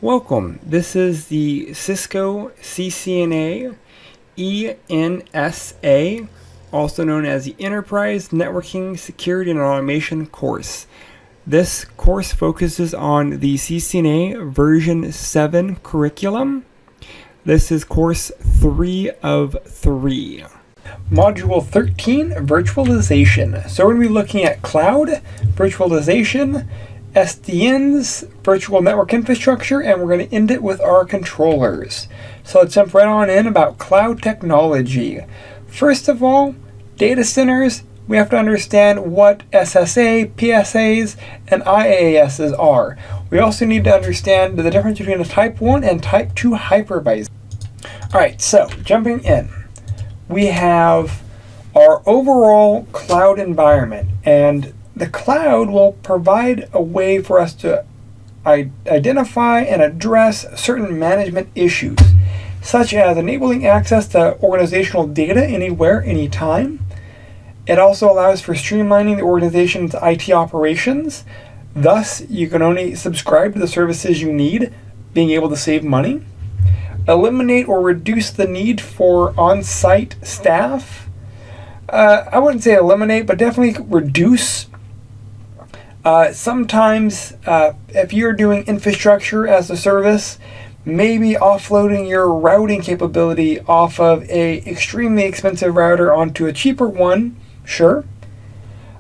Welcome. This is the Cisco CCNA ENSA, also known as the Enterprise Networking Security and Automation course. This course focuses on the CCNA version 7 curriculum. This is course 3 of 3. Module 13, Virtualization. So we're going to be looking at cloud, virtualization, SDNs, virtual network infrastructure, and we're going to end it with our controllers. So let's jump right on in about cloud technology. First of all, data centers, we have to understand what SSA, PSAs, and IaaSs are. We also need to understand the difference between a type 1 and type 2 hypervisor. Alright, so jumping in, we have our overall cloud environment, and the cloud will provide a way for us to identify and address certain management issues, such as enabling access to organizational data anywhere, anytime. It also allows for streamlining the organization's IT operations. Thus, you can only subscribe to the services you need, being able to save money. Eliminate or reduce the need for on-site staff. I wouldn't say eliminate, but definitely reduce. Sometimes, if you're doing infrastructure as a service, maybe offloading your routing capability off of a extremely expensive router onto a cheaper one, sure.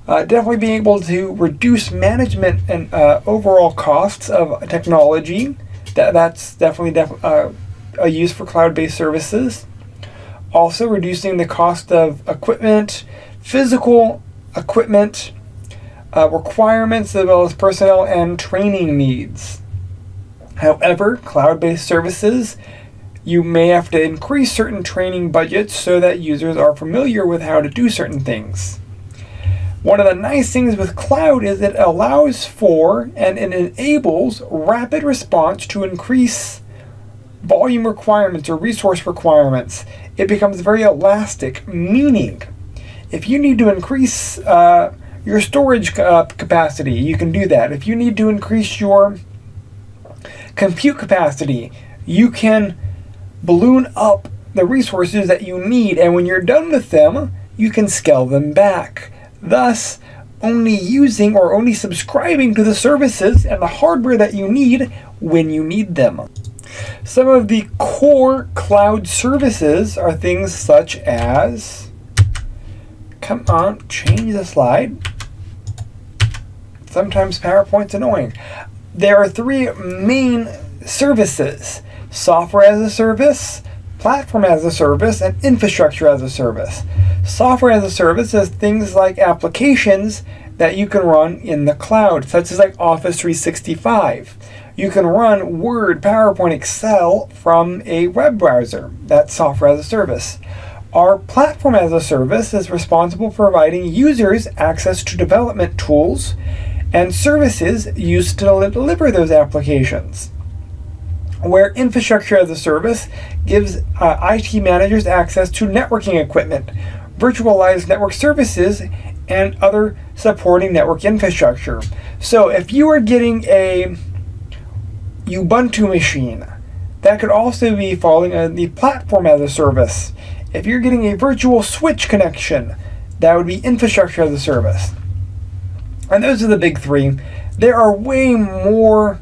Definitely being able to reduce management and overall costs of technology. That's definitely a use for cloud-based services. Also reducing the cost of equipment, physical equipment, requirements, as well as personnel and training needs. However, cloud-based services, you may have to increase certain training budgets so that users are familiar with how to do certain things. One of the nice things with cloud is it allows for and it enables rapid response to increase volume requirements or resource requirements. It becomes very elastic, meaning if you need to increase your storage capacity, you can do that. If you need to increase your compute capacity, you can balloon up the resources that you need, and when you're done with them, you can scale them back. Thus, only using or only subscribing to the services and the hardware that you need when you need them. Some of the core cloud services are things such as, come on, change the slide. Sometimes PowerPoint's annoying. There are 3 main services: software as a service, platform as a service, and infrastructure as a service. Software as a service is things like applications that you can run in the cloud, such as like Office 365. You can run Word, PowerPoint, Excel from a web browser. That's software as a service. Our platform as a service is responsible for providing users access to development tools and services used to deliver those applications. Where infrastructure as a service gives IT managers access to networking equipment, virtualized network services, and other supporting network infrastructure. So if you are getting a Ubuntu machine, that could also be falling on the platform as a service. If you're getting a virtual switch connection, that would be infrastructure as a service. And those are the big 3. There are way more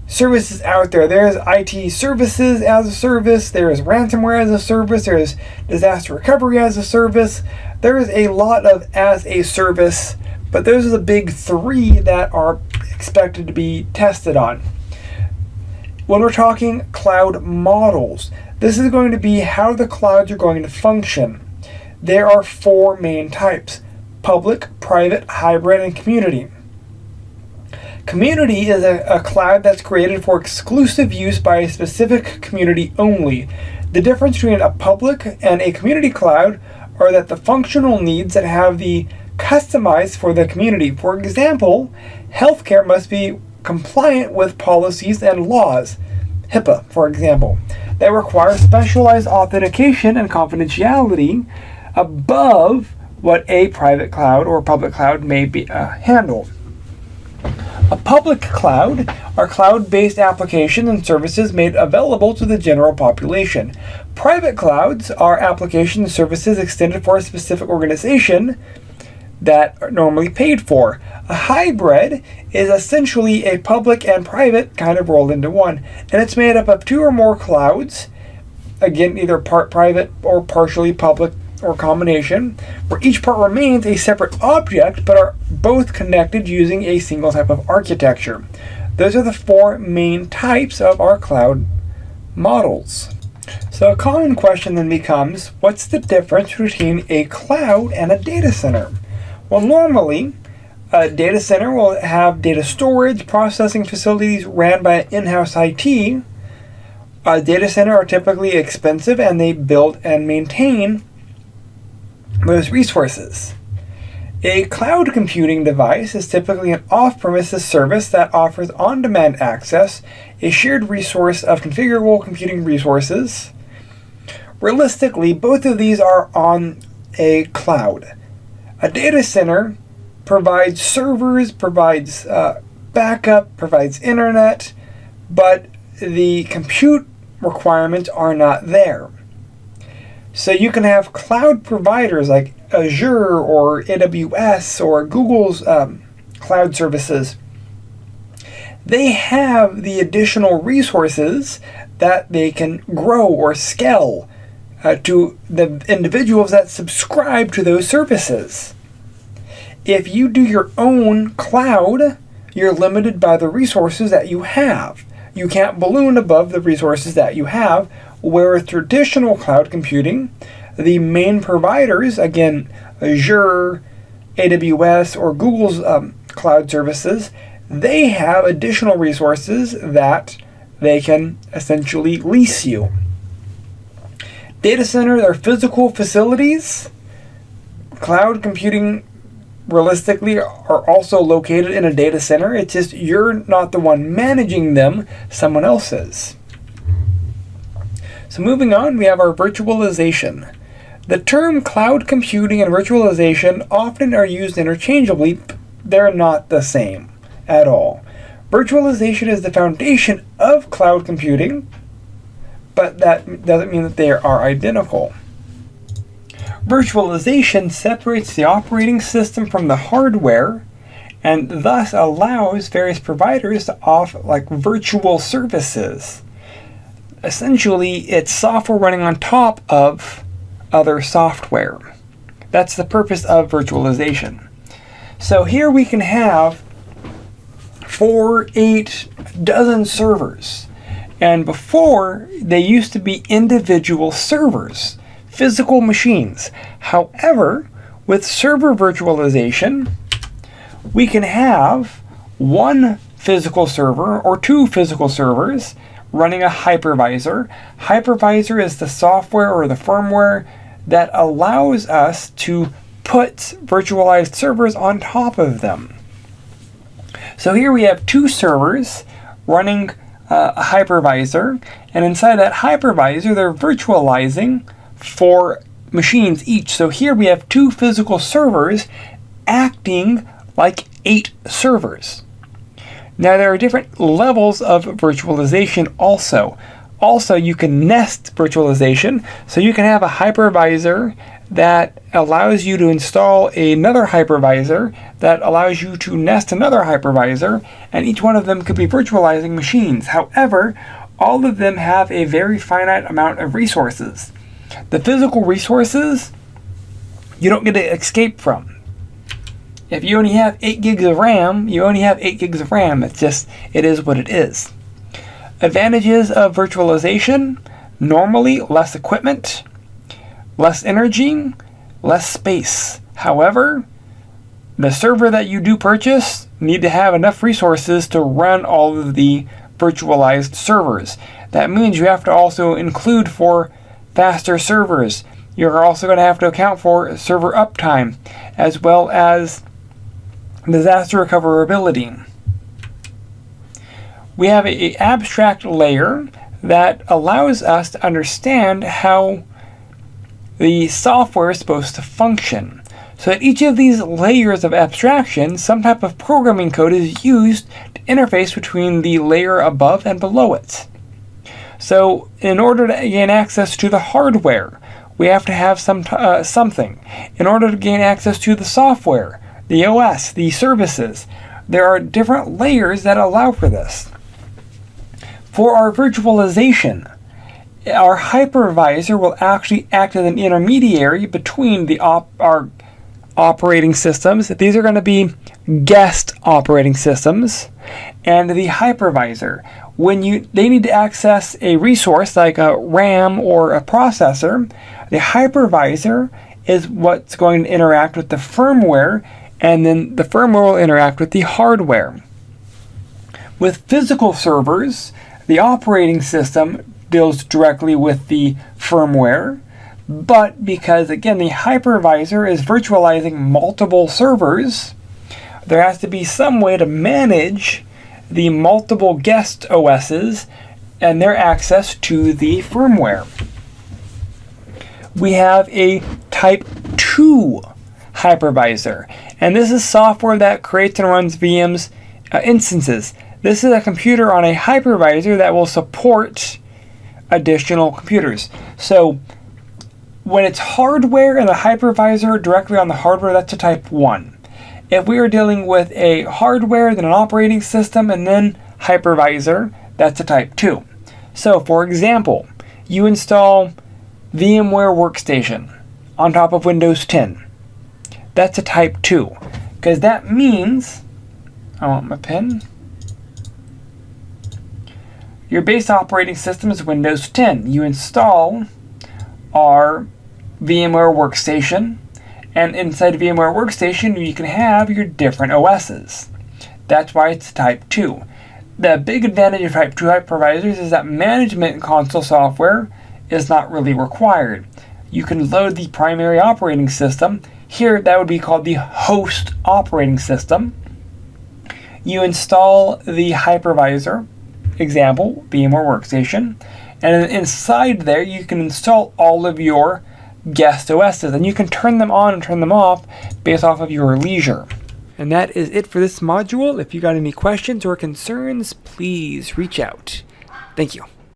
services out there. There's IT services as a service, there's ransomware as a service, there's disaster recovery as a service. There's a lot of as a service, but those are the big 3 that are expected to be tested on. When we're talking cloud models, this is going to be how the clouds are going to function. There are 4 main types: public, private, hybrid, and community. Community is a cloud that's created for exclusive use by a specific community only. The difference between a public and a community cloud are that the functional needs that have the customized for the community. For example, healthcare must be compliant with policies and laws, HIPAA for example, that require specialized authentication and confidentiality above what a private cloud or public cloud may be handle. A public cloud are cloud-based applications and services made available to the general population. Private clouds are applications and services extended for a specific organization that are normally paid for. A hybrid is essentially a public and private kind of rolled into one, and it's made up of two or more clouds, again either part private or partially public or combination, where each part remains a separate object but are both connected using a single type of architecture. Those are the four main types of our cloud models. So a common question then becomes, what's the difference between a cloud and a data center? Well, normally, a data center will have data storage, processing facilities ran by an in-house IT. A data center are typically expensive and they build and maintain those resources. A cloud computing device is typically an off-premises service that offers on-demand access, a shared resource of configurable computing resources. Realistically, both of these are on a cloud. A data center provides servers, provides backup, provides internet, but the compute requirements are not there. So you can have cloud providers like Azure or AWS or Google's cloud services. They have the additional resources that they can grow or scale to the individuals that subscribe to those services. If you do your own cloud, you're limited by the resources that you have. You can't balloon above the resources that you have, where with traditional cloud computing, the main providers, again, Azure, AWS, or Google's cloud services, they have additional resources that they can essentially lease you. Data centers are physical facilities. Cloud computing, realistically, are also located in a data center. It's just you're not the one managing them, someone else is. So moving on, we have our virtualization. The term cloud computing and virtualization often are used interchangeably. They're not the same at all. Virtualization is the foundation of cloud computing, but that doesn't mean that they are identical. Virtualization separates the operating system from the hardware and thus allows various providers to offer like virtual services. Essentially, it's software running on top of other software. That's the purpose of virtualization. So here we can have 4, 8, dozen servers. And before, they used to be individual servers, physical machines. However, with server virtualization, we can have one physical server or two physical servers running a hypervisor. Hypervisor is the software or the firmware that allows us to put virtualized servers on top of them. So here we have two servers running a hypervisor, and inside that hypervisor they're virtualizing 4 machines each. So here we have 2 physical servers acting like 8 servers. Now there are different levels of virtualization also. Also, you can nest virtualization, so you can have a hypervisor that allows you to install another hypervisor that allows you to nest another hypervisor, and each one of them could be virtualizing machines. However, all of them have a very finite amount of resources. The physical resources you don't get to escape from. If you only have 8 gigs of RAM, you only have 8 gigs of RAM. It's just, it is what it is. Advantages of virtualization: normally less equipment, less energy, less space. However, the server that you do purchase need to have enough resources to run all of the virtualized servers. That means you have to also include for faster servers. You're also going to have to account for server uptime as well as disaster recoverability. We have an abstract layer that allows us to understand how the software is supposed to function. So at each of these layers of abstraction, some type of programming code is used to interface between the layer above and below it. So in order to gain access to the hardware, we have to have something. In order to gain access to the software, the OS, the services, there are different layers that allow for this. For our virtualization, our hypervisor will actually act as an intermediary between our operating systems. These are going to be guest operating systems and the hypervisor. When they need to access a resource like a RAM or a processor, the hypervisor is what's going to interact with the firmware, and then the firmware will interact with the hardware. With physical servers, the operating system deals directly with the firmware, but because, again, the hypervisor is virtualizing multiple servers, there has to be some way to manage the multiple guest OSs and their access to the firmware. We have a Type 2 hypervisor, and this is software that creates and runs VM's instances. This is a computer on a hypervisor that will support additional computers. So when it's hardware and the hypervisor directly on the hardware, that's a Type 1. If we are dealing with a hardware, then an operating system, and then hypervisor, that's a Type 2. So for example, you install VMware Workstation on top of Windows 10. That's a Type 2, because that means, I want my pen, your base operating system is Windows 10. You install our VMware Workstation, and inside VMware Workstation you can have your different OSs. That's why it's Type 2. The big advantage of Type 2 hypervisors is that management console software is not really required. You can load the primary operating system. Here that would be called the host operating system. You install the hypervisor, example, VMware Workstation, and inside there you can install all of your guest OSs, and you can turn them on and turn them off based off of your leisure. And that is it for this module. If you got any questions or concerns, please reach out. Thank you.